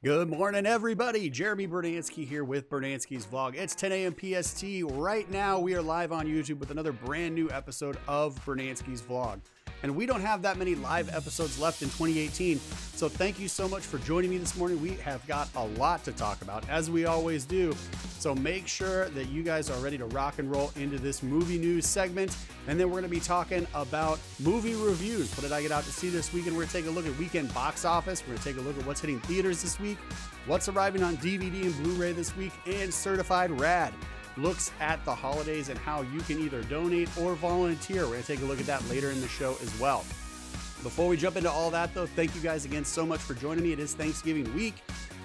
Good morning, everybody. Jeremy Brunansky here with Brunansky's Vlog. It's 10 a.m. PST. Right now, we are live on YouTube with another brand new episode of Brunansky's Vlog. And we don't have that many live episodes left in 2018, so thank you so much for joining me this morning. We have got a lot to talk about, as we always do. So make sure that you guys are ready to rock and roll into this movie news segment. And then we're going to be talking about movie reviews. What did I get out to see this weekend? We're going to take a look at weekend box office. We're going to take a look at what's hitting theaters this week, what's arriving on DVD and Blu-ray this week, and Certified Rad looks at the holidays and how you can either donate or volunteer. We're going to take a look at that later in the show as well. Before we jump into all that, though, thank you guys again so much for joining me. It is Thanksgiving week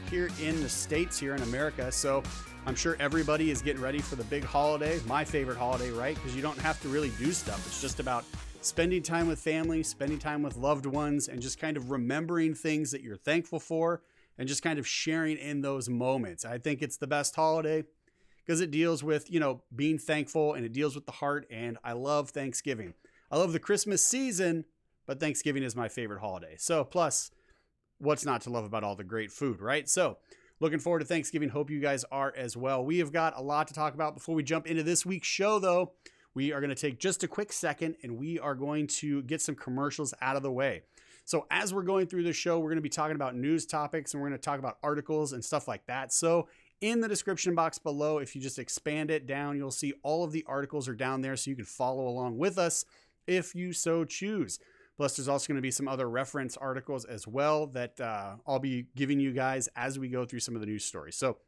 here in the States, here in America. So I'm sure everybody is getting ready for the big holiday, my favorite holiday, right? Because you don't have to really do stuff. It's just about spending time with family, spending time with loved ones, and just kind of remembering things that you're thankful for and just kind of sharing in those moments. I think it's the best holiday because it deals with, being thankful, and it deals with the heart, and I love Thanksgiving. I love the Christmas season, but Thanksgiving is my favorite holiday. So plus, what's not to love about all the great food, right? So looking forward to Thanksgiving. Hope you guys are as well. We have got a lot to talk about. Before we jump into this week's show, though, we are going to take just a quick second, and we are going to get some commercials out of the way. So as we're going through the show, we're going to be talking about news topics, and we're going to talk about articles and stuff like that. So in the description box below, if you just expand it down, you'll see all of the articles are down there, so you can follow along with us if you so choose. Plus, there's also going to be some other reference articles as well that I'll be giving you guys as we go through some of the news stories. So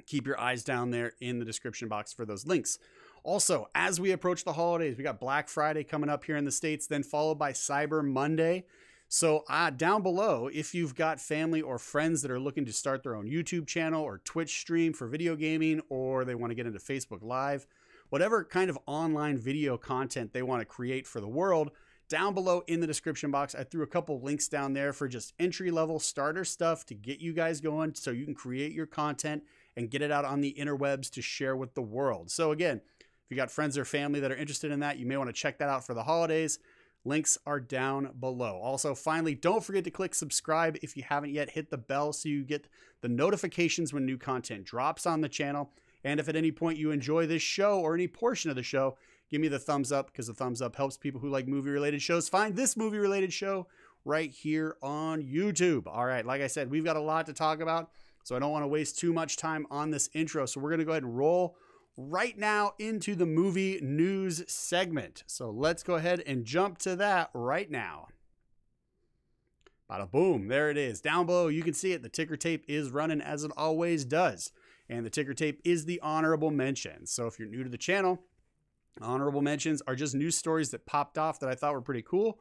keep your eyes down there in the description box for those links. Also, as we approach the holidays, we got Black Friday coming up here in the States, then followed by Cyber Monday. So down below, if you've got family or friends that are looking to start their own YouTube channel or Twitch stream for video gaming, or they want to get into Facebook Live, whatever kind of online video content they want to create for the world, down below in the description box, I threw a couple links down there for just entry-level starter stuff to get you guys going so you can create your content and get it out on the interwebs to share with the world. So again, if you got friends or family that are interested in that, you may want to check that out for the holidays. Links are down below. Also, finally, don't forget to click subscribe if you haven't yet. Hit the bell so you get the notifications when new content drops on the channel. And if at any point you enjoy this show or any portion of the show, give me the thumbs up, because the thumbs up helps people who like movie-related shows find this movie-related show right here on YouTube. All right, like I said, we've got a lot to talk about, so I don't want to waste too much time on this intro. So we're going to go ahead and roll right now into the movie news segment. So let's go ahead and jump to that right now. Bada boom, there it is. Down below, you can see it. The ticker tape is running as it always does. And the ticker tape is the honorable mentions. So if you're new to the channel, honorable mentions are just news stories that popped off that I thought were pretty cool.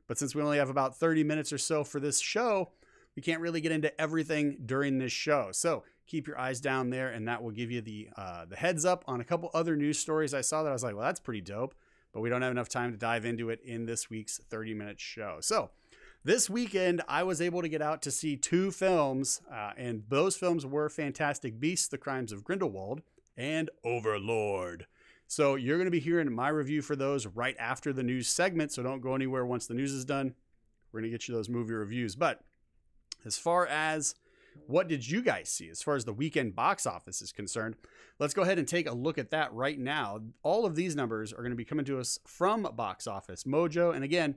But since we only have about 30 minutes or so for this show, we can't really get into everything during this show. So keep your eyes down there, and that will give you the heads up on a couple other news stories I saw that I was like, well, that's pretty dope. But we don't have enough time to dive into it in this week's 30-minute show. So this weekend, I was able to get out to see two films, and those films were Fantastic Beasts: The Crimes of Grindelwald and Overlord. So you're going to be hearing my review for those right after the news segment, so don't go anywhere once the news is done. We're going to get you those movie reviews. But as far as what did you guys see as far as the weekend box office is concerned, let's go ahead and take a look at that right now. All of these numbers are going to be coming to us from Box Office Mojo. And again,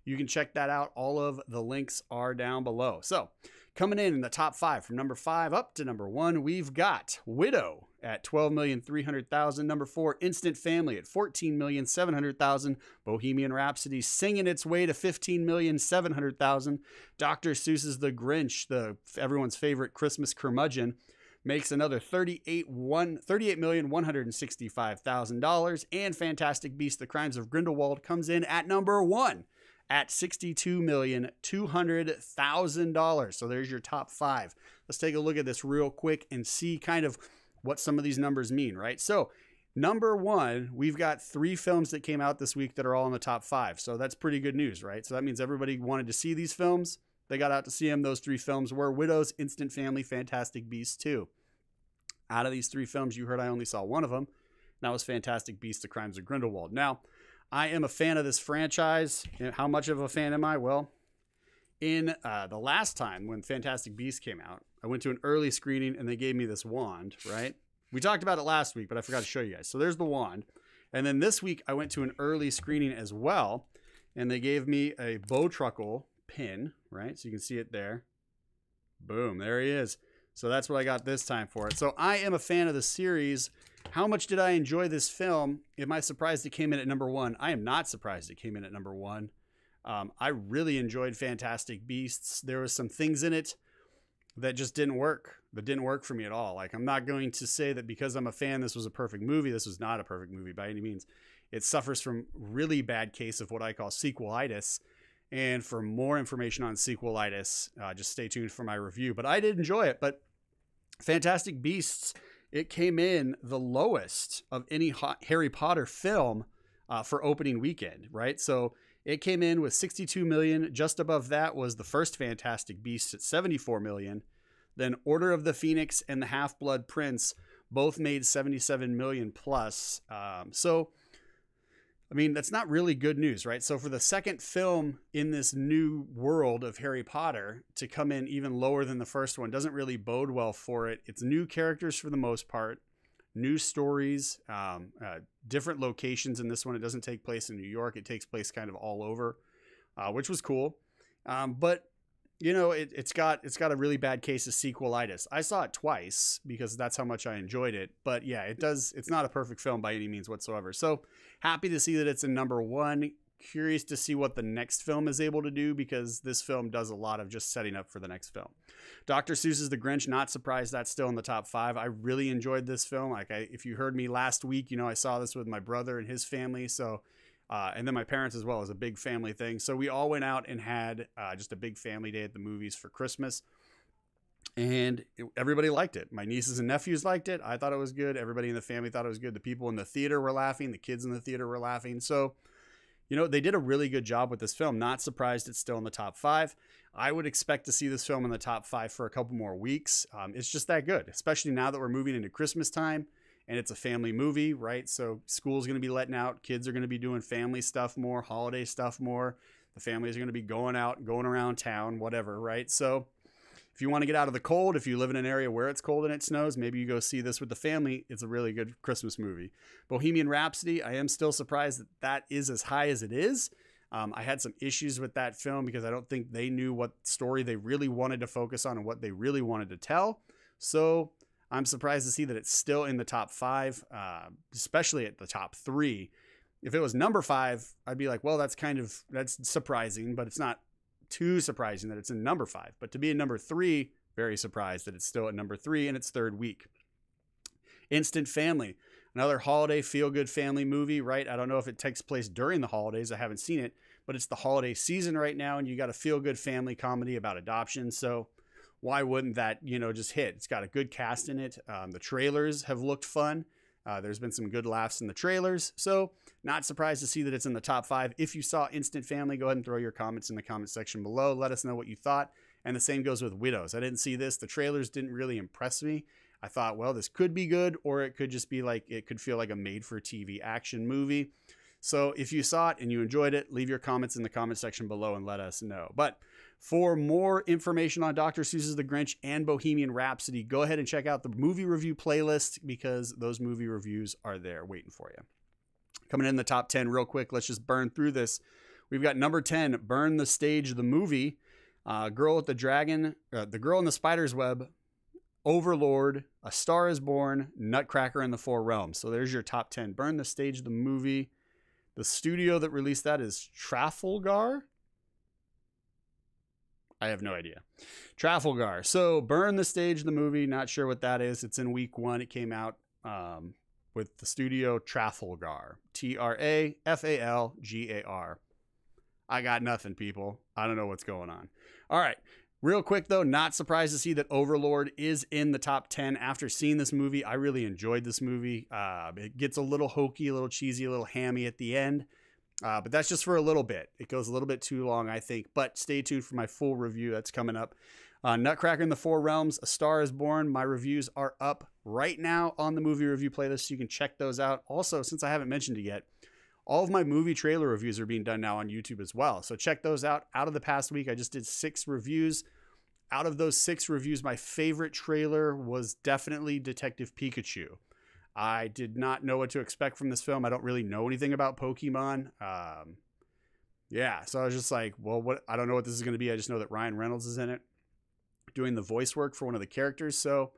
you can check that out. All of the links are down below. So coming in the top 5 from number 5 up to number 1, we've got Widow at $12,300,000. Number 4, Instant Family at $14,700,000. Bohemian Rhapsody singing its way to $15,700,000. Dr. Seuss's The Grinch, everyone's favorite Christmas curmudgeon, makes another $38,165,000. And Fantastic Beasts: The Crimes of Grindelwald comes in at number 1 at $62,200,000. So there's your top 5. Let's take a look at this real quick and see kind of what some of these numbers mean, right? So number 1, we've got 3 films that came out this week that are all in the top 5. So that's pretty good news, right? So that means everybody wanted to see these films. They got out to see them. Those 3 films were Widows, Instant Family, Fantastic Beasts 2. Out of these 3 films, you heard I only saw one of them. And that was Fantastic Beasts: The Crimes of Grindelwald. Now, I am a fan of this franchise. And how much of a fan am I? Well, In the last time when Fantastic Beasts came out, I went to an early screening and they gave me this wand, right? We talked about it last week, but I forgot to show you guys. So there's the wand. And then this week I went to an early screening as well, and they gave me a Bowtruckle pin, right? So you can see it there. Boom, there he is. So that's what I got this time for it. So I am a fan of the series. How much did I enjoy this film? Am I surprised it came in at number 1? I am not surprised it came in at number 1. I really enjoyed Fantastic Beasts. There was some things in it that just didn't work. That didn't work for me at all. Like, I'm not going to say that because I'm a fan, this was a perfect movie. This was not a perfect movie by any means. It suffers from really bad case of what I call sequelitis. And for more information on sequelitis, just stay tuned for my review. But I did enjoy it. But Fantastic Beasts, it came in the lowest of any Harry Potter film for opening weekend, right? So it came in with 62 million. Just above that was the first Fantastic Beasts at 74 million. Then Order of the Phoenix and the Half-Blood Prince both made 77 million plus. So, I mean, that's not really good news, right? So for the second film in this new world of Harry Potter to come in even lower than the first one doesn't really bode well for it. It's new characters for the most part, new stories, different locations in this one. It doesn't take place in New York. It takes place kind of all over, which was cool. But you know, it's got a really bad case of sequelitis. I saw it twice because that's how much I enjoyed it. But yeah, it's not a perfect film by any means whatsoever. So happy to see that it's in number 1. Curious to see what the next film is able to do, because this film does a lot of just setting up for the next film. Dr. Seuss's The Grinch, not surprised that's still in the top 5. I really enjoyed this film. Like, if you heard me last week, you know, I saw this with my brother and his family. So, and then my parents as well. As a big family thing. So we all went out and had just a big family day at the movies for Christmas. And everybody liked it. My nieces and nephews liked it. I thought it was good. Everybody in the family thought it was good. The people in the theater were laughing. The kids in the theater were laughing. So, you know, they did a really good job with this film. Not surprised it's still in the top 5. I would expect to see this film in the top 5 for a couple more weeks. It's just that good, especially now that we're moving into Christmas time and it's a family movie, right? So school's going to be letting out. Kids are going to be doing family stuff more, holiday stuff more. The families are going to be going out, going around town, whatever, right? So if you want to get out of the cold, if you live in an area where it's cold and it snows, maybe you go see this with the family. It's a really good Christmas movie. Bohemian Rhapsody, I am still surprised that that is as high as it is. I had some issues with that film because I don't think they knew what story they really wanted to focus on and what they really wanted to tell. So I'm surprised to see that it's still in the top 5, especially at the top 3. If it was number 5, I'd be like, well, that's surprising, but it's not too surprising that it's in number 5. But to be in number 3, very surprised that it's still at number 3 in its 3rd week. Instant Family, another holiday feel-good family movie, right? I don't know if it takes place during the holidays. I haven't seen it, but it's the holiday season right now, and you got a feel-good family comedy about adoption. So why wouldn't that, you know, just hit? It's got a good cast in it. The trailers have looked fun. There's been some good laughs in the trailers. So not surprised to see that it's in the top 5. If you saw Instant Family, go ahead and throw your comments in the comment section below. Let us know what you thought. And the same goes with Widows. I didn't see this. The trailers didn't really impress me. I thought, well, this could be good, or it could just be like, it could feel like a made-for-TV action movie. So if you saw it and you enjoyed it, leave your comments in the comment section below and let us know. But for more information on Dr. Seuss's The Grinch and Bohemian Rhapsody, go ahead and check out the movie review playlist, because those movie reviews are there waiting for you. Coming in the top 10 real quick, let's just burn through this. We've got number 10, Burn the Stage, the movie, Girl with the Dragon, The Girl in the Spider's Web, Overlord, A Star is Born, Nutcracker and the Four Realms. So there's your top 10. Burn the Stage, the movie. The studio that released that is Trafalgar. I have no idea. Trafalgar. So Burn the Stage, the movie. Not sure what that is. It's in week 1. It came out with the studio Trafalgar. Trafalgar. I got nothing, people. I don't know what's going on. All right. Real quick, though, not surprised to see that Overlord is in the top 10. After seeing this movie, I really enjoyed this movie. It gets a little hokey, a little cheesy, a little hammy at the end. But that's just for a little bit. It goes a little bit too long, I think. But stay tuned for my full review. That's coming up. Nutcracker in the Four Realms, A Star is Born. My reviews are up right now on the movie review playlist, so you can check those out. Also, since I haven't mentioned it yet, all of my movie trailer reviews are being done now on YouTube as well. So check those out. Out of the past week, I just did 6 reviews. Out of those 6 reviews, my favorite trailer was definitely Detective Pikachu. I did not know what to expect from this film. I don't really know anything about Pokemon. Yeah, so I was just like, well, what? I don't know what this is going to be. I just know that Ryan Reynolds is in it, doing the voice work for one of the characters. So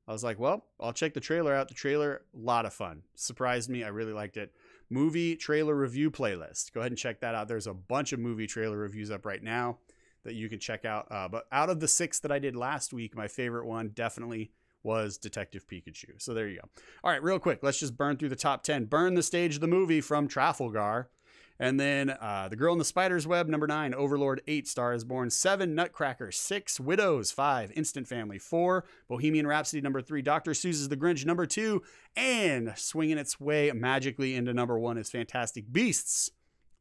I was like, well, I'll check the trailer out. The trailer, a lot of fun. Surprised me. I really liked it. Movie trailer review playlist. Go ahead and check that out. There's a bunch of movie trailer reviews up right now that you can check out. But out of the 6 that I did last week, my favorite one definitely was Detective Pikachu. So there you go. All right, real quick, let's just burn through the top 10. Burn the Stage of the Movie from Trafalgar. And then The Girl in the Spider's Web, number 9. Overlord, 8. Star is Born, 7. Nutcracker, 6. Widows, 5. Instant Family, 4. Bohemian Rhapsody, number 3. Dr. Seuss's The Grinch, number 2. And swinging its way magically into number 1 is Fantastic Beasts,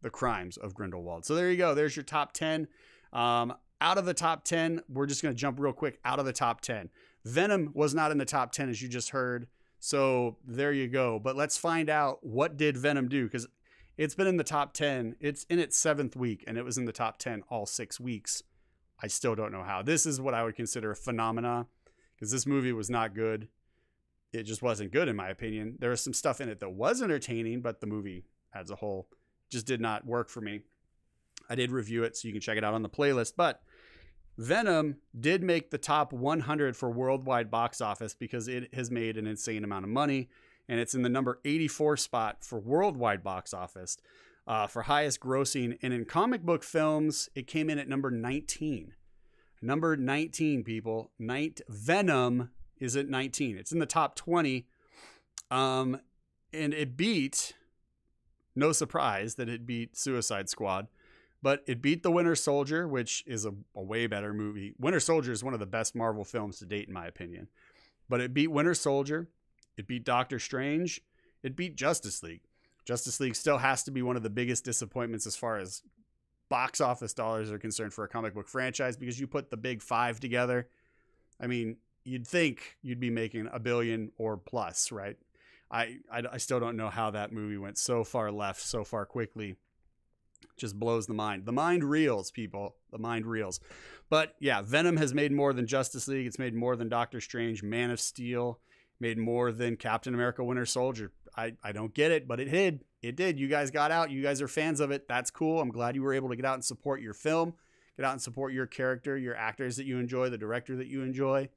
The Crimes of Grindelwald. So there you go. There's your top 10. Out of the top 10, we're just going to jump real quick out of the top 10. Venom was not in the top 10, as you just heard. So there you go. But let's find out, what did Venom do? Because it's been in the top 10. It's in its 7th week, and it was in the top 10 all 6 weeks. I still don't know how. This is what I would consider a phenomena, because this movie was not good. It just wasn't good, in my opinion. There was some stuff in it that was entertaining, but the movie as a whole just did not work for me. I did review it, so you can check it out on the playlist. But Venom did make the top 100 for worldwide box office because it has made an insane amount of money. And it's in the number 84 spot for worldwide box office for highest grossing. And in comic book films, it came in at number 19. Number 19, people. Venom is at 19. It's in the top 20. And it beat, no surprise that it beat Suicide Squad. But it beat The Winter Soldier, which is a way better movie. Winter Soldier is one of the best Marvel films to date, in my opinion. But it beat Winter Soldier. It beat Doctor Strange. It beat Justice League. Justice League still has to be one of the biggest disappointments as far as box office dollars are concerned for a comic book franchise, because you put the big 5 together. I mean, you'd think you'd be making $1 billion or plus, right? I still don't know how that movie went so far left so far quickly. Just blows the mind. The mind reels, people. The mind reels. But yeah, Venom has made more than Justice League. It's made more than Doctor Strange. Man of Steel made more than Captain America Winter Soldier. I don't get it, but it did. It did. You guys got out. You guys are fans of it. That's cool. I'm glad you were able to get out and support your film. Get out and support your character, your actors that you enjoy, the director that you enjoy.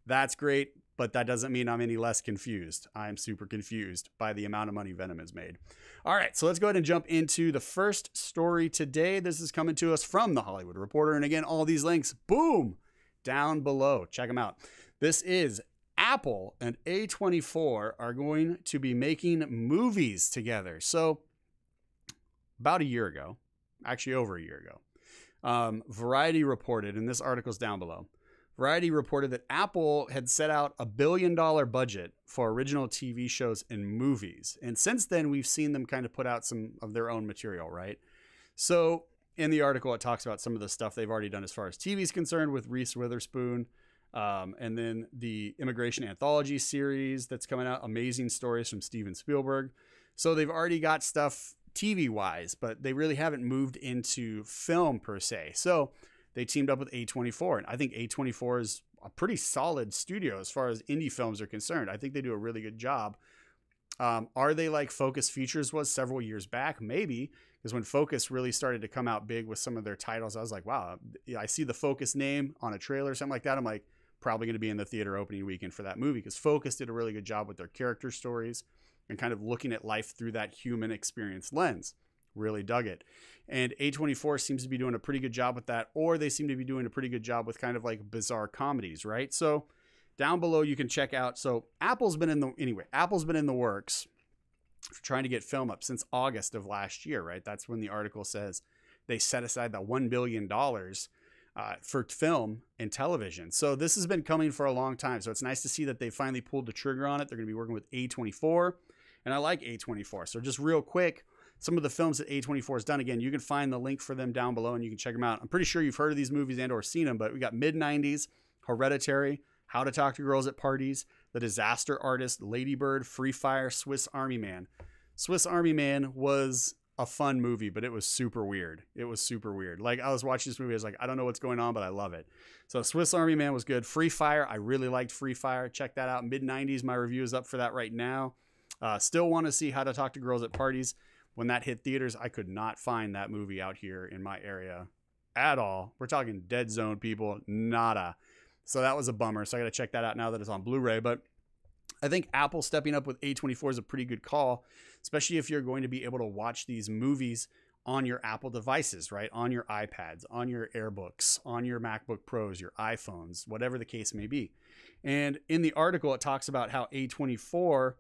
That's great, but that doesn't mean I'm any less confused. I'm super confused by the amount of money Venom has made. All right, so let's go ahead and jump into the first story today. This is coming to us from The Hollywood Reporter. And again, all these links, boom, down below. Check them out. This is Apple and A24 are going to be making movies together. So about a year ago, actually over a year ago, Variety reported, and this article's down below, Variety reported that Apple had set out $1 billion budget for original TV shows and movies. And since then, we've seen them kind of put out some of their own material, right? So in the article, it talks about some of the stuff they've already done as far as TV is concerned with Reese Witherspoon. And then the Immigration Anthology series that's coming out, amazing stories from Steven Spielberg. So they've already got stuff TV-wise, but they really haven't moved into film per se. So they teamed up with A24, and I think A24 is a pretty solid studio as far as indie films are concerned. I think they do a really good job. Are they like Focus Features was several years back? Maybe, because when Focus really started to come out big with some of their titles, I was like, wow, I see the Focus name on a trailer or something like that. I'm like, probably going to be in the theater opening weekend for that movie, because Focus did a really good job with their character stories and kind of looking at life through that human experience lens. Really dug it. And A24 seems to be doing a pretty good job with that, or they seem to be doing a pretty good job with kind of like bizarre comedies, right? So down below you can check out. So Apple's been in the works for trying to get film up since August of last year, right? That's when the article says they set aside that $1 billion for film and television. So this has been coming for a long time. So it's nice to see that they finally pulled the trigger on it. They're going to be working with A24, and I like A24. So just real quick, some of the films that A24 has done. Again, you can find the link for them down below and you can check them out. I'm pretty sure you've heard of these movies and or seen them, but we got mid-90s, Hereditary, How to Talk to Girls at Parties, The Disaster Artist, Lady Bird, Free Fire, Swiss Army Man. Swiss Army Man was a fun movie, but it was super weird. It was super weird. Like, I was watching this movie, I was like, I don't know what's going on, but I love it. So Swiss Army Man was good. Free Fire, I really liked Free Fire. Check that out. Mid-90s, my review is up for that right now. Still want to see How to Talk to Girls at Parties. When that hit theaters, I could not find that movie out here in my area at all. We're talking dead zone, people. Nada. So that was a bummer. So I got to check that out now that it's on Blu-ray. But I think Apple stepping up with A24 is a pretty good call, especially if you're going to be able to watch these movies on your Apple devices, right? On your iPads, on your AirBooks, on your MacBook Pros, your iPhones, whatever the case may be. And in the article, it talks about how A24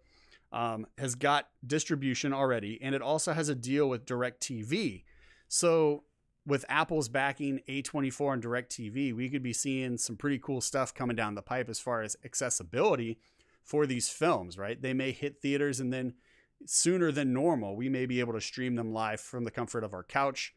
has got distribution already, and it also has a deal with DirecTV. So with Apple's backing A24 and DirecTV, we could be seeing some pretty cool stuff coming down the pipe as far as accessibility for these films, right? They may hit theaters, and then sooner than normal, we may be able to stream them live from the comfort of our couch.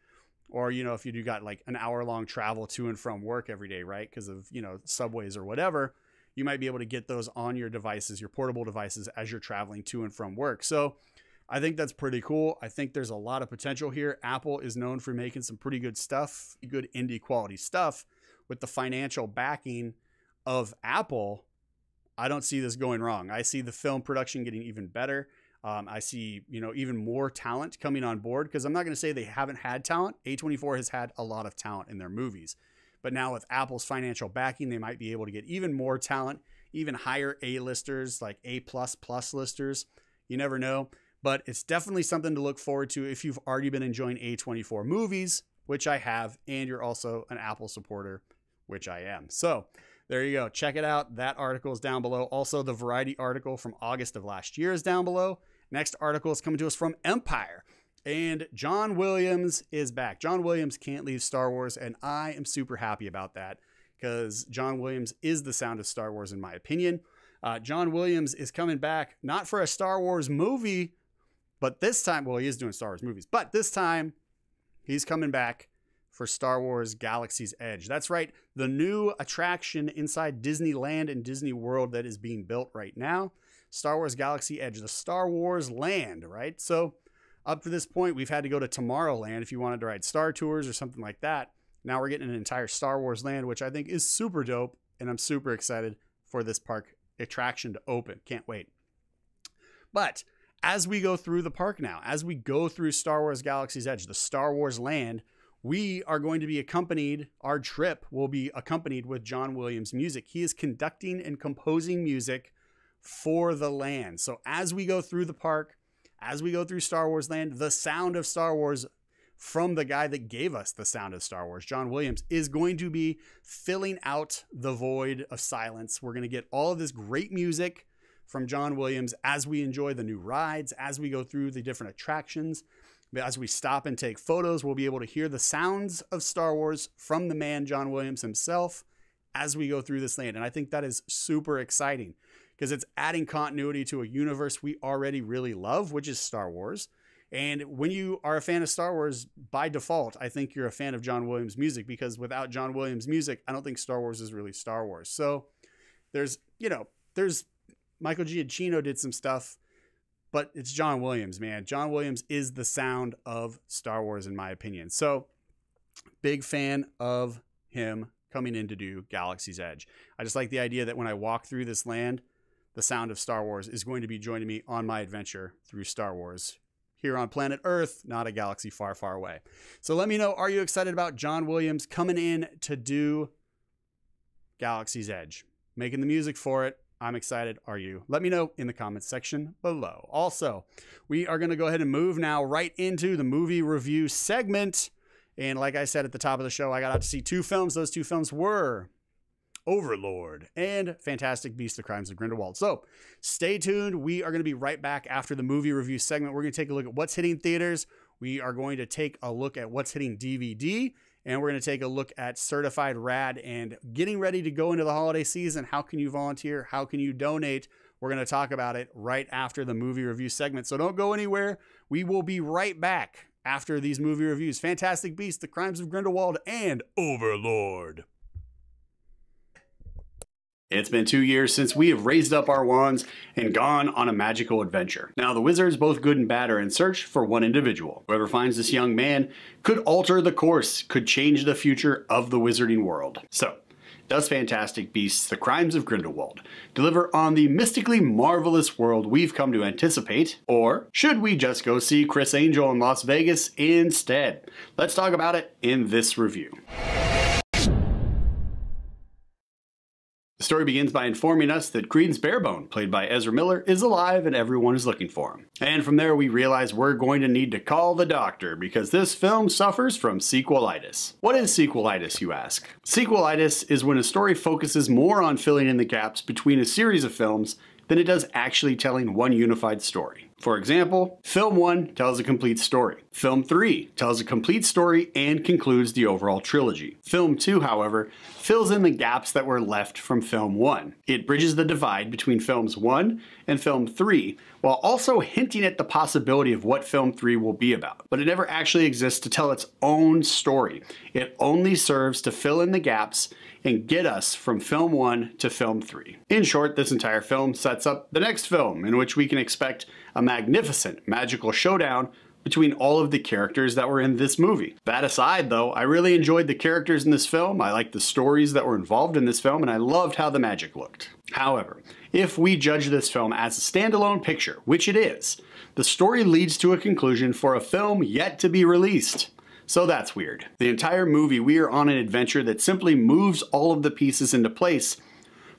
Or, you know, if you do got like an hour-long travel to and from work every day, right? Because of, you know, subways or whatever, you might be able to get those on your devices, your portable devices, as you're traveling to and from work. So I think that's pretty cool. I think there's a lot of potential here. Apple is known for making some pretty good stuff, good indie quality stuff. With the financial backing of Apple, I don't see this going wrong. I see the film production getting even better. I see, you know, even more talent coming on board, because I'm not going to say they haven't had talent. A24 has had a lot of talent in their movies. But now with Apple's financial backing, they might be able to get even more talent, even higher A-listers, like A++ listers. You never know. But it's definitely something to look forward to if you've already been enjoying A24 movies, which I have, and you're also an Apple supporter, which I am. So there you go. Check it out. That article is down below. Also, the Variety article from August of last year is down below. Next article is coming to us from Empire. And John Williams is back. John Williams can't leave Star Wars, and I am super happy about that, because John Williams is the sound of Star Wars, in my opinion. John Williams is coming back, not for a Star Wars movie, but this time, well, he is doing Star Wars movies, but this time he's coming back for Star Wars Galaxy's Edge. That's right, the new attraction inside Disneyland and Disney World that is being built right now. Star Wars Galaxy Edge, the Star Wars land, right? So up to this point, we've had to go to Tomorrowland if you wanted to ride Star Tours or something like that. Now we're getting an entire Star Wars land, which I think is super dope, and I'm super excited for this park attraction to open. Can't wait. But as we go through the park now, as we go through Star Wars Galaxy's Edge, the Star Wars land, we are going to be accompanied, our trip will be accompanied with John Williams music. He is conducting and composing music for the land. So as we go through the park, as we go through Star Wars land, the sound of Star Wars from the guy that gave us the sound of Star Wars, John Williams, is going to be filling out the void of silence. We're going to get all of this great music from John Williams as we enjoy the new rides, as we go through the different attractions, as we stop and take photos. We'll be able to hear the sounds of Star Wars from the man, John Williams himself, as we go through this land. And I think that is super exciting, because it's adding continuity to a universe we already really love, which is Star Wars. And when you are a fan of Star Wars, by default, I think you're a fan of John Williams music, because without John Williams music, I don't think Star Wars is really Star Wars. So there's Michael Giacchino did some stuff, but it's John Williams, man. John Williams is the sound of Star Wars, in my opinion. So big fan of him coming in to do Galaxy's Edge. I just like the idea that when I walk through this land, the sound of Star Wars is going to be joining me on my adventure through Star Wars here on planet Earth, not a galaxy far, far away. So let me know, are you excited about John Williams coming in to do Galaxy's Edge? Making the music for it. I'm excited. Are you? Let me know in the comments section below. Also, we are going to go ahead and move now right into the movie review segment. And like I said at the top of the show, I got out to see two films. Those two films were Overlord and Fantastic Beasts: The Crimes of Grindelwald. So stay tuned. We are going to be right back after the movie review segment. We're going to take a look at what's hitting theaters. We are going to take a look at what's hitting DVD. And we're going to take a look at Certified Rad and getting ready to go into the holiday season. How can you volunteer? How can you donate? We're going to talk about it right after the movie review segment. So don't go anywhere. We will be right back after these movie reviews. Fantastic Beasts: The Crimes of Grindelwald and Overlord. It's been 2 years since we have raised up our wands and gone on a magical adventure. Now the wizards, both good and bad, are in search for one individual. Whoever finds this young man could alter the course, could change the future of the wizarding world. So, does Fantastic Beasts: The Crimes of Grindelwald deliver on the mystically marvelous world we've come to anticipate? Or should we just go see Chris Angel in Las Vegas instead? Let's talk about it in this review. The story begins by informing us that Credence Barebone, played by Ezra Miller, is alive and everyone is looking for him. And from there we realize we're going to need to call the doctor because this film suffers from sequelitis. What is sequelitis, you ask? Sequelitis is when a story focuses more on filling in the gaps between a series of films than it does actually telling one unified story. For example, Film 1 tells a complete story. Film 3 tells a complete story and concludes the overall trilogy. Film 2, however, fills in the gaps that were left from Film 1. It bridges the divide between Films 1 and Film 3, while also hinting at the possibility of what Film 3 will be about. But it never actually exists to tell its own story. It only serves to fill in the gaps and get us from Film 1 to Film 3. In short, this entire film sets up the next film, in which we can expect a magnificent magical showdown between all of the characters that were in this movie. That aside though, I really enjoyed the characters in this film, I liked the stories that were involved in this film, and I loved how the magic looked. However, if we judge this film as a standalone picture, which it is, the story leads to a conclusion for a film yet to be released. So that's weird. The entire movie, we are on an adventure that simply moves all of the pieces into place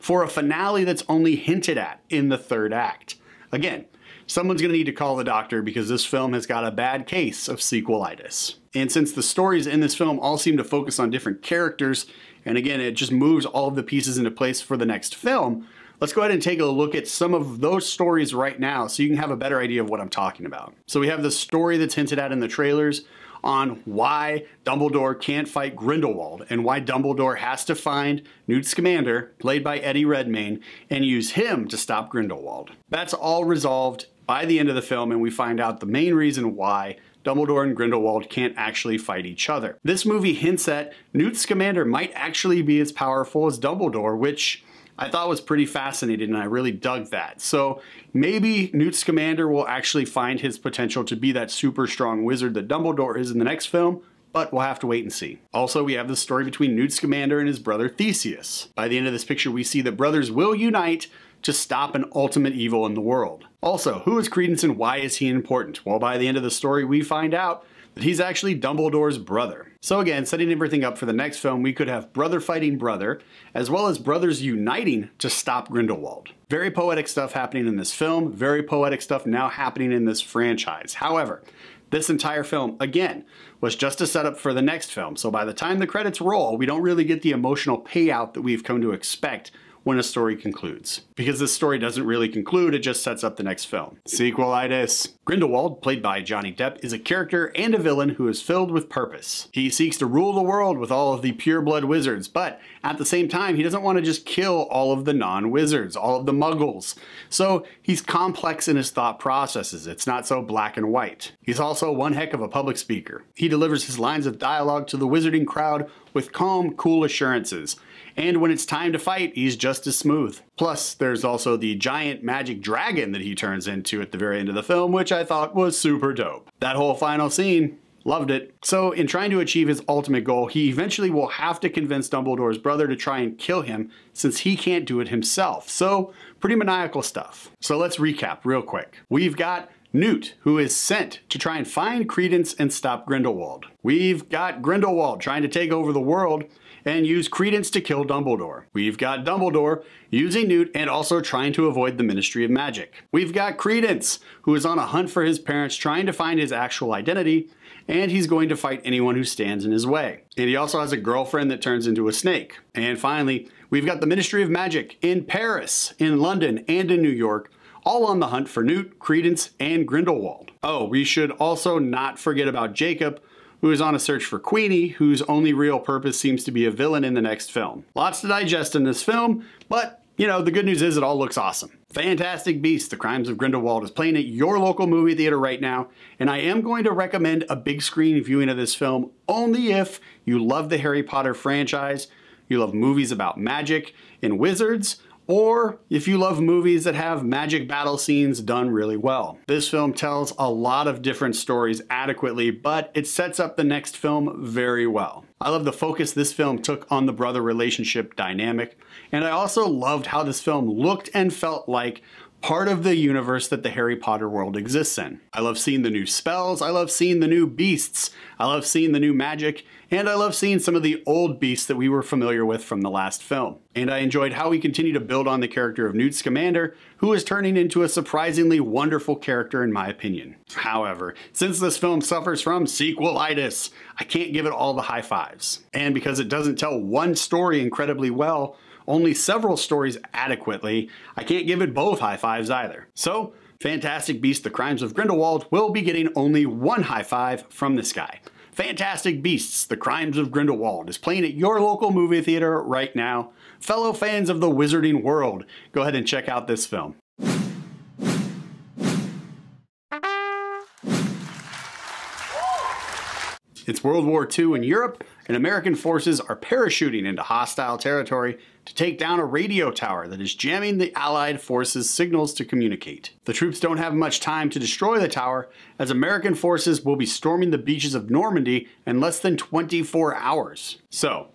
for a finale that's only hinted at in the third act. Again, someone's gonna need to call the doctor because this film has got a bad case of sequelitis. And since the stories in this film all seem to focus on different characters, and again, it just moves all of the pieces into place for the next film, let's go ahead and take a look at some of those stories right now so you can have a better idea of what I'm talking about. So we have the story that's hinted at in the trailers on why Dumbledore can't fight Grindelwald and why Dumbledore has to find Newt Scamander, played by Eddie Redmayne, and use him to stop Grindelwald. That's all resolved by the end of the film, and we find out the main reason why Dumbledore and Grindelwald can't actually fight each other. This movie hints at Newt Scamander might actually be as powerful as Dumbledore, which I thought was pretty fascinating and I really dug that. So maybe Newt Scamander will actually find his potential to be that super strong wizard that Dumbledore is in the next film, but we'll have to wait and see. Also, we have the story between Newt Scamander and his brother Theseus. By the end of this picture, we see that brothers will unite to stop an ultimate evil in the world. Also, who is Credence and why is he important? Well, by the end of the story, we find out that he's actually Dumbledore's brother. So again, setting everything up for the next film, we could have brother fighting brother, as well as brothers uniting to stop Grindelwald. Very poetic stuff happening in this film, very poetic stuff now happening in this franchise. However, this entire film, again, was just a setup for the next film, so by the time the credits roll, we don't really get the emotional payout that we've come to expect when a story concludes. Because this story doesn't really conclude, it just sets up the next film. Sequelitis. Grindelwald, played by Johnny Depp, is a character and a villain who is filled with purpose. He seeks to rule the world with all of the pureblood wizards, but at the same time, he doesn't want to just kill all of the non-wizards, all of the muggles. So he's complex in his thought processes. It's not so black and white. He's also one heck of a public speaker. He delivers his lines of dialogue to the wizarding crowd with calm, cool assurances. And when it's time to fight, he's just as smooth. Plus, there's also the giant magic dragon that he turns into at the very end of the film, which I thought was super dope. That whole final scene, loved it. So in trying to achieve his ultimate goal, he eventually will have to convince Dumbledore's brother to try and kill him since he can't do it himself. So pretty maniacal stuff. So let's recap real quick. We've got Newt, who is sent to try and find Credence and stop Grindelwald. We've got Grindelwald trying to take over the world and use Credence to kill Dumbledore. We've got Dumbledore using Newt and also trying to avoid the Ministry of Magic. We've got Credence, who is on a hunt for his parents, trying to find his actual identity, and he's going to fight anyone who stands in his way. And he also has a girlfriend that turns into a snake. And finally, we've got the Ministry of Magic in Paris, in London, and in New York, all on the hunt for Newt, Credence, and Grindelwald. Oh, we should also not forget about Jacob, who is on a search for Queenie, whose only real purpose seems to be a villain in the next film. Lots to digest in this film, but you know, the good news is it all looks awesome. Fantastic Beasts: The Crimes of Grindelwald is playing at your local movie theater right now, and I am going to recommend a big screen viewing of this film only if you love the Harry Potter franchise, you love movies about magic and wizards, or if you love movies that have magic battle scenes done really well. This film tells a lot of different stories adequately, but it sets up the next film very well. I love the focus this film took on the brother relationship dynamic, and I also loved how this film looked and felt like part of the universe that the Harry Potter world exists in. I love seeing the new spells, I love seeing the new beasts, I love seeing the new magic, and I love seeing some of the old beasts that we were familiar with from the last film. And I enjoyed how we continue to build on the character of Newt Scamander, who is turning into a surprisingly wonderful character in my opinion. However, since this film suffers from sequelitis, I can't give it all the high fives. And because it doesn't tell one story incredibly well, only several stories adequately, I can't give it both high fives either. So, Fantastic Beasts: The Crimes of Grindelwald will be getting only one high five from this guy. Fantastic Beasts: The Crimes of Grindelwald is playing at your local movie theater right now. Fellow fans of the wizarding world, go ahead and check out this film. It's World War II in Europe, and American forces are parachuting into hostile territory to take down a radio tower that is jamming the Allied forces' signals to communicate. The troops don't have much time to destroy the tower, as American forces will be storming the beaches of Normandy in less than 24 hours. So,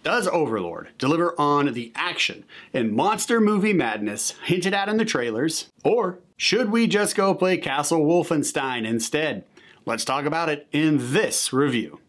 does Overlord deliver on the action and monster movie madness hinted at in the trailers, or should we just go play Castle Wolfenstein instead? Let's talk about it in this review.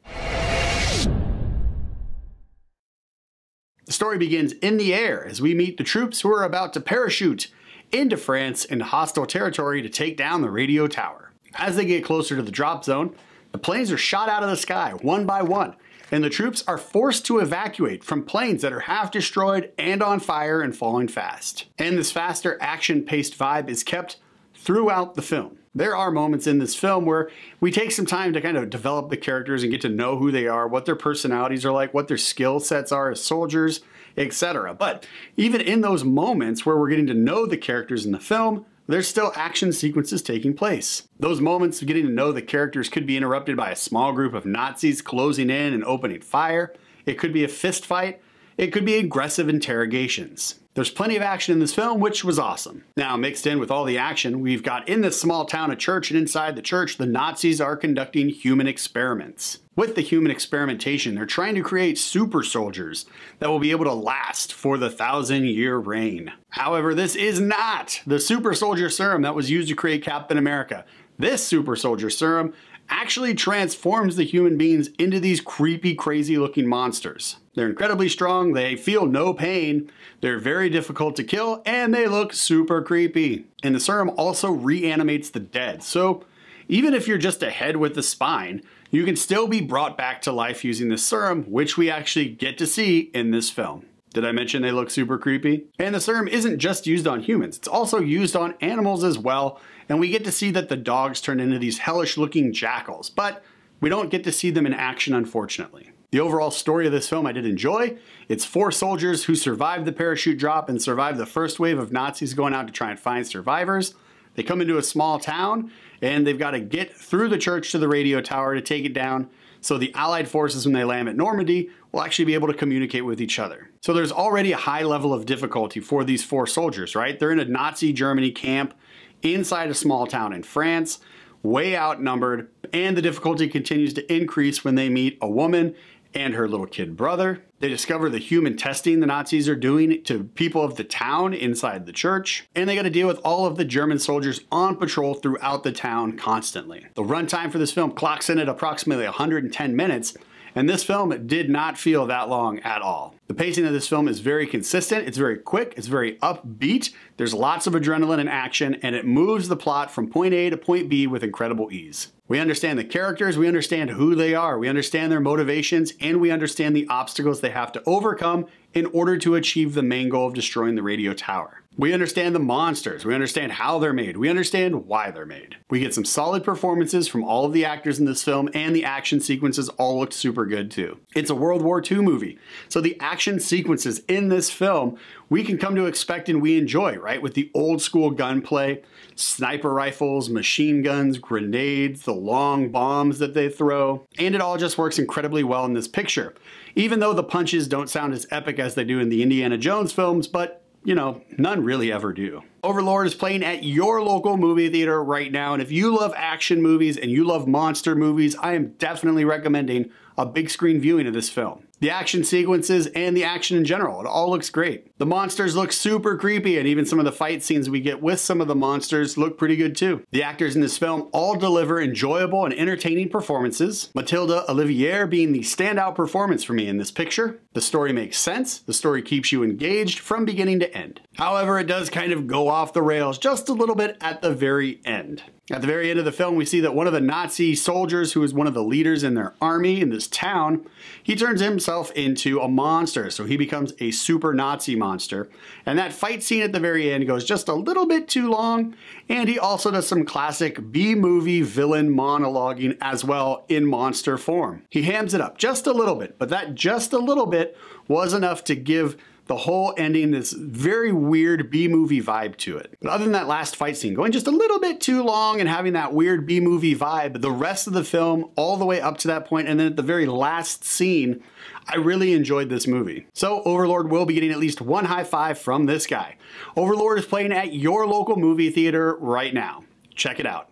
The story begins in the air as we meet the troops who are about to parachute into France into hostile territory to take down the radio tower. As they get closer to the drop zone, the planes are shot out of the sky one by one, and the troops are forced to evacuate from planes that are half destroyed and on fire and falling fast. And this faster action-paced vibe is kept throughout the film. There are moments in this film where we take some time to kind of develop the characters and get to know who they are, what their personalities are like, what their skill sets are as soldiers, etc. But even in those moments where we're getting to know the characters in the film, there's still action sequences taking place. Those moments of getting to know the characters could be interrupted by a small group of Nazis closing in and opening fire. It could be a fist fight. It could be aggressive interrogations. There's plenty of action in this film, which was awesome. Now, mixed in with all the action, we've got in this small town a church, and inside the church, the Nazis are conducting human experiments. With the human experimentation, they're trying to create super soldiers that will be able to last for the 1,000-year reign. However, this is not the super soldier serum that was used to create Captain America. This super soldier serum actually transforms the human beings into these creepy, crazy looking monsters. They're incredibly strong, they feel no pain, they're very difficult to kill, and they look super creepy. And the serum also reanimates the dead, so even if you're just a head with a spine, you can still be brought back to life using this serum, which we actually get to see in this film. Did I mention they look super creepy? And the serum isn't just used on humans, it's also used on animals as well, and we get to see that the dogs turn into these hellish looking jackals, but we don't get to see them in action, unfortunately. The overall story of this film I did enjoy. It's 4 soldiers who survived the parachute drop and survived the first wave of Nazis going out to try and find survivors. They come into a small town and they've got to get through the church to the radio tower to take it down, so the Allied forces, when they land at Normandy, will actually be able to communicate with each other. So there's already a high level of difficulty for these 4 soldiers, right? They're in a Nazi Germany camp inside a small town in France, way outnumbered, and the difficulty continues to increase when they meet a woman and her little kid brother. They discover the human testing the Nazis are doing to people of the town inside the church, and they got to deal with all of the German soldiers on patrol throughout the town constantly. The runtime for this film clocks in at approximately 110 minutes, and this film did not feel that long at all. The pacing of this film is very consistent, it's very quick, it's very upbeat, there's lots of adrenaline and action, and it moves the plot from point A to point B with incredible ease. We understand the characters, we understand who they are, we understand their motivations, and we understand the obstacles they have to overcome in order to achieve the main goal of destroying the radio tower. We understand the monsters, we understand how they're made, we understand why they're made. We get some solid performances from all of the actors in this film, and the action sequences all looked super good too. It's a World War II movie, so the action sequences in this film we can come to expect and we enjoy, right? With the old school gunplay, sniper rifles, machine guns, grenades, the long bombs that they throw, and it all just works incredibly well in this picture. Even though the punches don't sound as epic as they do in the Indiana Jones films, but you know, none really ever do. Overlord is playing at your local movie theater right now, and if you love action movies and you love monster movies, I am definitely recommending a big screen viewing of this film. The action sequences and the action in general, it all looks great. The monsters look super creepy, and even some of the fight scenes we get with some of the monsters look pretty good too. The actors in this film all deliver enjoyable and entertaining performances. Mathilde Olivier being the standout performance for me in this picture. The story makes sense, the story keeps you engaged from beginning to end. However, it does kind of go off the rails just a little bit at the very end. At the very end of the film, we see that one of the Nazi soldiers, who is one of the leaders in their army in this town, he turns himself into a monster. So he becomes a super Nazi monster. And that fight scene at the very end goes just a little bit too long. And he also does some classic B-movie villain monologuing as well in monster form. He hams it up just a little bit, but that just a little bit was enough to give the whole ending this very weird B-movie vibe to it. But other than that last fight scene going just a little bit too long and having that weird B-movie vibe, the rest of the film all the way up to that point, and then at the very last scene, I really enjoyed this movie. So Overlord will be getting at least one high five from this guy. Overlord is playing at your local movie theater right now. Check it out.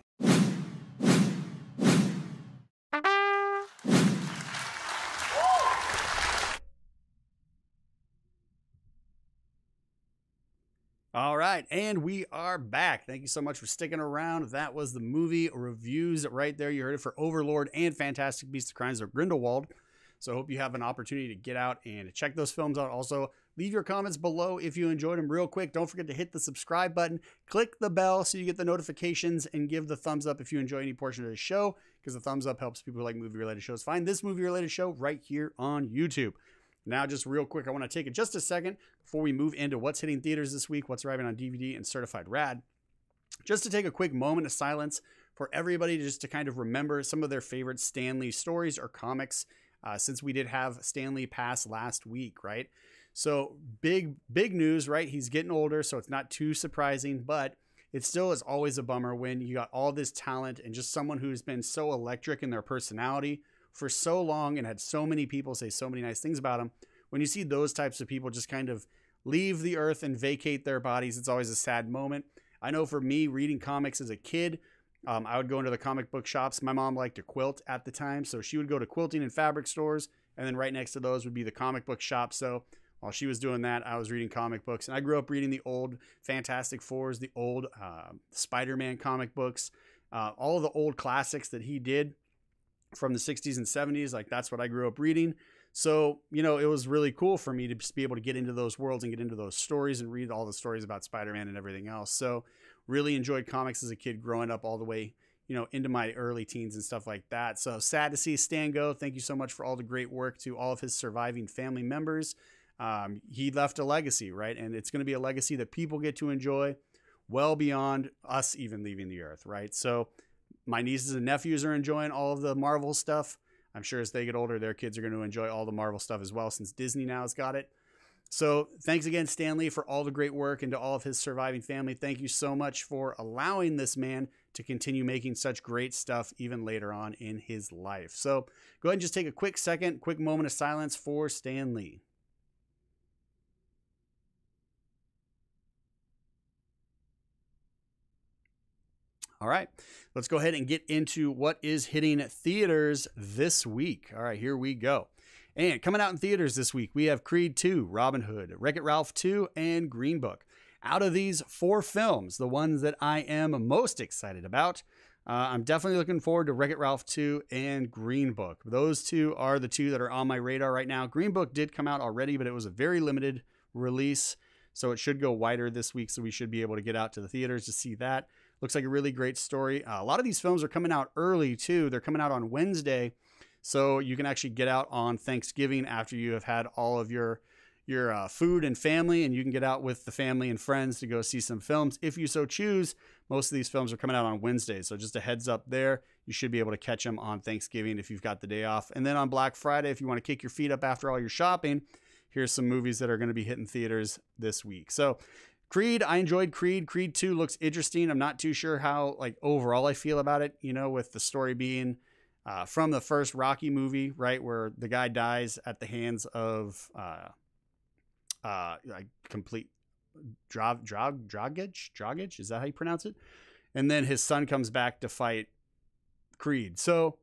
All right, and we are back. Thank you so much for sticking around. That was the movie reviews right there. You heard it for Overlord and Fantastic Beasts: The Crimes of Grindelwald. So I hope you have an opportunity to get out and check those films out. Also, leave your comments below if you enjoyed them real quick. Don't forget to hit the subscribe button, click the bell so you get the notifications, and give the thumbs up if you enjoy any portion of the show, because the thumbs up helps people who like movie-related shows find this movie-related show right here on YouTube. Now, just real quick, I want to take it just a second before we move into what's hitting theaters this week, what's arriving on DVD and Certified Rad, just to take a quick moment of silence for everybody just to kind of remember some of their favorite Stan Lee stories or comics, since we did have Stan Lee pass last week, right? So big news, right? He's getting older, so it's not too surprising, but it still is always a bummer when you got all this talent and just someone who's been so electric in their personality for so long and had so many people say so many nice things about him. When you see those types of people just kind of leave the earth and vacate their bodies, it's always a sad moment. I know for me, reading comics as a kid, I would go into the comic book shops. My mom liked to quilt at the time, so she would go to quilting and fabric stores, and then right next to those would be the comic book shop. So while she was doing that, I was reading comic books, and I grew up reading the old Fantastic Fours, the old Spider-Man comic books, all of the old classics that he did from the 60s and 70s. Like, that's what I grew up reading. So, you know, it was really cool for me to just be able to get into those worlds and get into those stories and read all the stories about Spider-Man and everything else. So really enjoyed comics as a kid growing up all the way, you know, into my early teens and stuff like that. So sad to see Stan go. Thank you so much for all the great work to all of his surviving family members. He left a legacy, right? And it's going to be a legacy that people get to enjoy well beyond us even leaving the earth, right? So my nieces and nephews are enjoying all of the Marvel stuff. I'm sure as they get older, their kids are going to enjoy all the Marvel stuff as well, since Disney now has got it. So thanks again, Stan Lee, for all the great work, and to all of his surviving family. Thank you so much for allowing this man to continue making such great stuff even later on in his life. So go ahead and just take a quick second, quick moment of silence for Stan Lee. All right, let's go ahead and get into what is hitting theaters this week. All right, here we go. And coming out in theaters this week, we have Creed 2, Robin Hood, Wreck-It Ralph 2, and Green Book. Out of these 4 films, the ones that I am most excited about, I'm definitely looking forward to Wreck-It Ralph 2 and Green Book. Those two are the two that are on my radar right now. Green Book did come out already, but it was a very limited release, so it should go wider this week, so we should be able to get out to the theaters to see that. Looks like a really great story. A lot of these films are coming out early too. They're coming out on Wednesday, so you can actually get out on Thanksgiving after you have had all of your, your food and family, and you can get out with the family and friends to go see some films if you so choose. Most of these films are coming out on Wednesdays, so just a heads up there. You should be able to catch them on Thanksgiving if you've got the day off. And then on Black Friday, if you want to kick your feet up after all your shopping, here's some movies that are going to be hitting theaters this week. So Creed, I enjoyed Creed. Creed 2 looks interesting. I'm not too sure how like overall I feel about it, you know, with the story being from the first Rocky movie, right, where the guy dies at the hands of like complete Dragic, is that how you pronounce it? And then his son comes back to fight Creed. So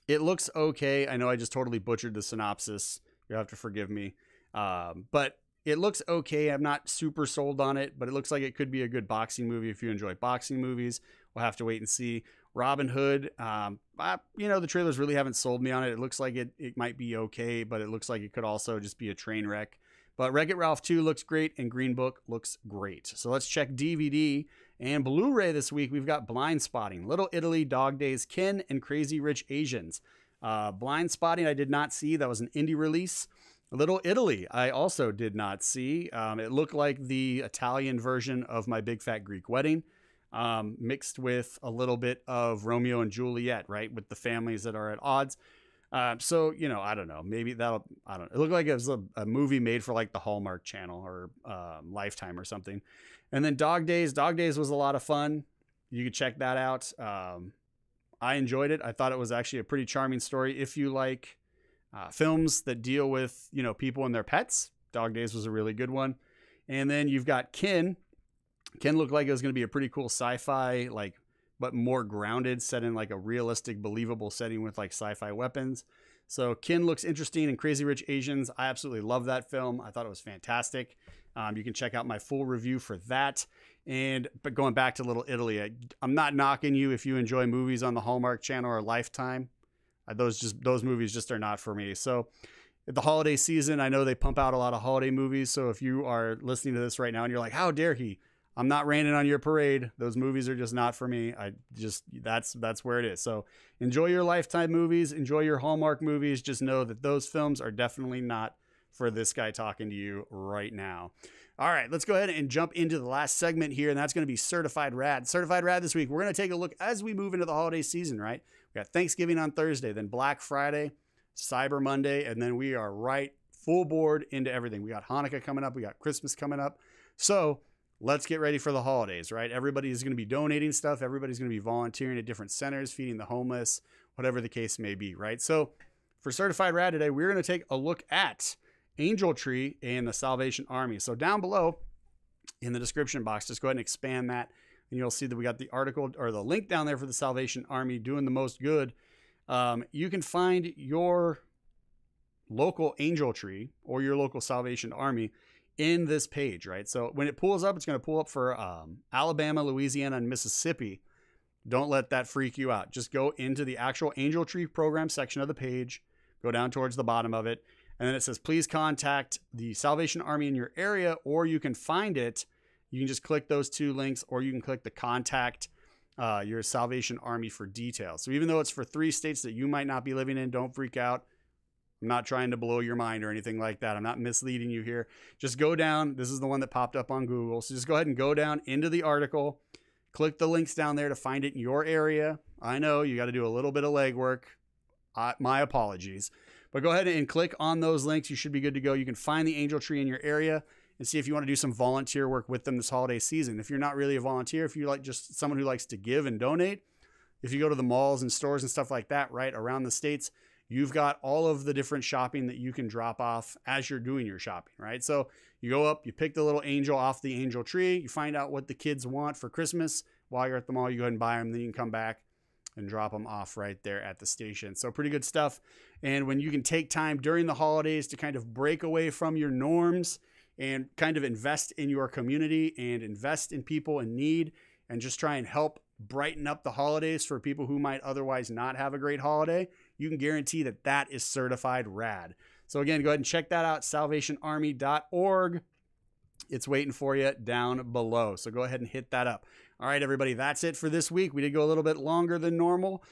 it looks okay. I know I just totally butchered the synopsis. You'll have to forgive me. But it looks okay. I'm not super sold on it, but it looks like it could be a good boxing movie if you enjoy boxing movies. We'll have to wait and see. Robin Hood, you know, the trailers really haven't sold me on it. It looks like it might be okay, but it looks like it could also just be a train wreck. But Wreck-It Ralph 2 looks great, and Green Book looks great. So let's check DVD and Blu-ray this week. We've got Blindspotting, Little Italy, Dog Days, Ken, and Crazy Rich Asians. Blindspotting I did not see. That was an indie release. Little Italy I also did not see. It looked like the Italian version of My Big Fat Greek Wedding, mixed with a little bit of Romeo and Juliet, right, with the families that are at odds. So, you know, I don't know, maybe that'll, I don't know. It looked like it was a movie made for like the Hallmark Channel or Lifetime or something. And then Dog Days was a lot of fun. You could check that out. I enjoyed it. I thought it was actually a pretty charming story. If you like films that deal with, you know, people and their pets, Dog Days was a really good one. And then you've got Ken. Ken looked like it was going to be a pretty cool sci-fi, like, but more grounded, set in like a realistic, believable setting with like sci-fi weapons. So Ken looks interesting, and Crazy Rich Asians, I absolutely love that film. I thought it was fantastic. You can check out my full review for that. But going back to Little Italy, I'm not knocking you if you enjoy movies on the Hallmark Channel or Lifetime. Those movies just are not for me. So at the holiday season, I know they pump out a lot of holiday movies. So if you are listening to this right now and you're like, how dare he? I'm not raining on your parade. Those movies are just not for me. That's where it is. So enjoy your Lifetime movies, enjoy your Hallmark movies. Just know that those films are definitely not for this guy talking to you right now. All right, let's go ahead and jump into the last segment here, and that's going to be Certified Rad. Certified Rad this week, we're going to take a look as we move into the holiday season, right? We got Thanksgiving on Thursday, then Black Friday, Cyber Monday, and then we are right full board into everything. We got Hanukkah coming up. We got Christmas coming up. So let's get ready for the holidays, right? Everybody is going to be donating stuff. Everybody's going to be volunteering at different centers, feeding the homeless, whatever the case may be, right? So for Certified Rad today, we're going to take a look at Angel Tree and the Salvation Army. So down below in the description box, just go ahead and expand that, and you'll see that we got the article or the link down there for the Salvation Army doing the most good. You can find your local Angel Tree or your local Salvation Army in this page, right? So when it pulls up, it's going to pull up for Alabama, Louisiana, and Mississippi. Don't let that freak you out. Just go into the actual Angel Tree program section of the page, go down towards the bottom of it, and then it says, please contact the Salvation Army in your area, or you can find it. You can just click those two links, or you can click the contact your Salvation Army for details. So even though it's for 3 states that you might not be living in, don't freak out. I'm not trying to blow your mind or anything like that. I'm not misleading you here. Just go down. This is the one that popped up on Google. So just go ahead and go down into the article, click the links down there to find it in your area. I know you got to do a little bit of legwork. My apologies. But go ahead and click on those links. You should be good to go. You can find the Angel Tree in your area and see if you want to do some volunteer work with them this holiday season. If you're not really a volunteer, if you're like just someone who likes to give and donate, if you go to the malls and stores and stuff like that, right, around the states, you've got all of the different shopping that you can drop off as you're doing your shopping, right? So you go up, you pick the little angel off the Angel Tree, you find out what the kids want for Christmas. While you're at the mall, you go ahead and buy them, then you can come back and drop them off right there at the station. So pretty good stuff. And when you can take time during the holidays to kind of break away from your norms and kind of invest in your community and invest in people in need and just try and help brighten up the holidays for people who might otherwise not have a great holiday, you can guarantee that that is certified rad. So again, go ahead and check that out, salvationarmy.org. It's waiting for you down below. So go ahead and hit that up. All right, everybody, that's it for this week. We did go a little bit longer than normal.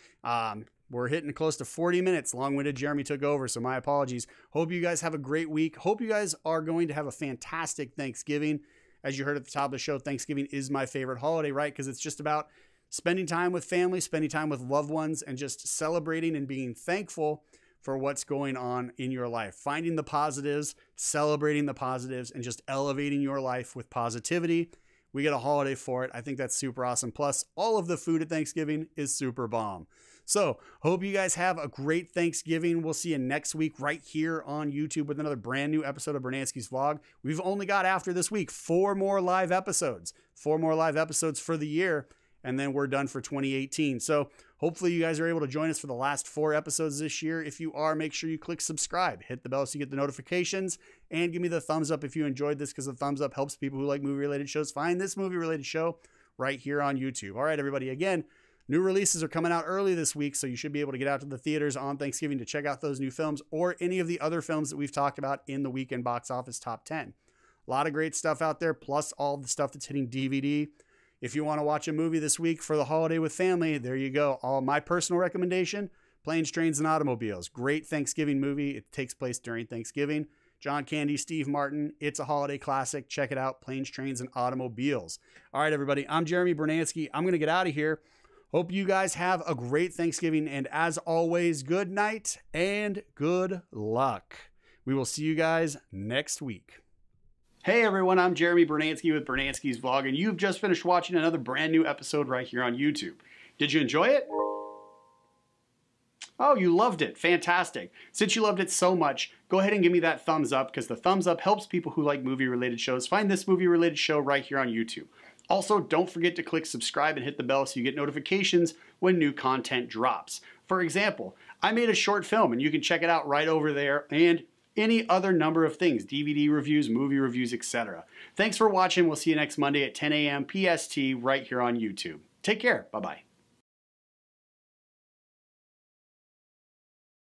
We're hitting close to 40 minutes. Long-winded Jeremy took over, so my apologies. Hope you guys have a great week. Hope you guys are going to have a fantastic Thanksgiving. As you heard at the top of the show, Thanksgiving is my favorite holiday, right? Because it's just about spending time with family, spending time with loved ones, and just celebrating and being thankful for what's going on in your life. Finding the positives, celebrating the positives, and just elevating your life with positivity. We get a holiday for it. I think that's super awesome. Plus, all of the food at Thanksgiving is super bomb. So, hope you guys have a great Thanksgiving. We'll see you next week right here on YouTube with another brand new episode of Brunansky's Vlog. We've only got, after this week, 4 more live episodes. 4 more live episodes for the year, and then we're done for 2018. So, hopefully you guys are able to join us for the last 4 episodes this year. If you are, make sure you click subscribe. Hit the bell so you get the notifications, and give me the thumbs up if you enjoyed this, because the thumbs up helps people who like movie-related shows find this movie-related show right here on YouTube. All right, everybody, again, new releases are coming out early this week, so you should be able to get out to the theaters on Thanksgiving to check out those new films or any of the other films that we've talked about in the weekend box office top 10. A lot of great stuff out there, plus all the stuff that's hitting DVD. If you want to watch a movie this week for the holiday with family, there you go. My personal recommendation, Planes, Trains, and Automobiles. Great Thanksgiving movie. It takes place during Thanksgiving. John Candy, Steve Martin. It's a holiday classic. Check it out, Planes, Trains, and Automobiles. All right, everybody. I'm Jeremy Brunansky. I'm going to get out of here. Hope you guys have a great Thanksgiving, and as always, good night and good luck. We will see you guys next week. Hey everyone, I'm Jeremy Brunansky with Brunansky's Vlog, and you've just finished watching another brand new episode right here on YouTube. Did you enjoy it? Oh, you loved it. Fantastic. Since you loved it so much, go ahead and give me that thumbs up, because the thumbs up helps people who like movie-related shows find this movie-related show right here on YouTube. Also, don't forget to click subscribe and hit the bell so you get notifications when new content drops. For example, I made a short film, and you can check it out right over there, and any other number of things, DVD reviews, movie reviews, etc. Thanks for watching. We'll see you next Monday at 10 a.m. PST right here on YouTube. Take care. Bye-bye.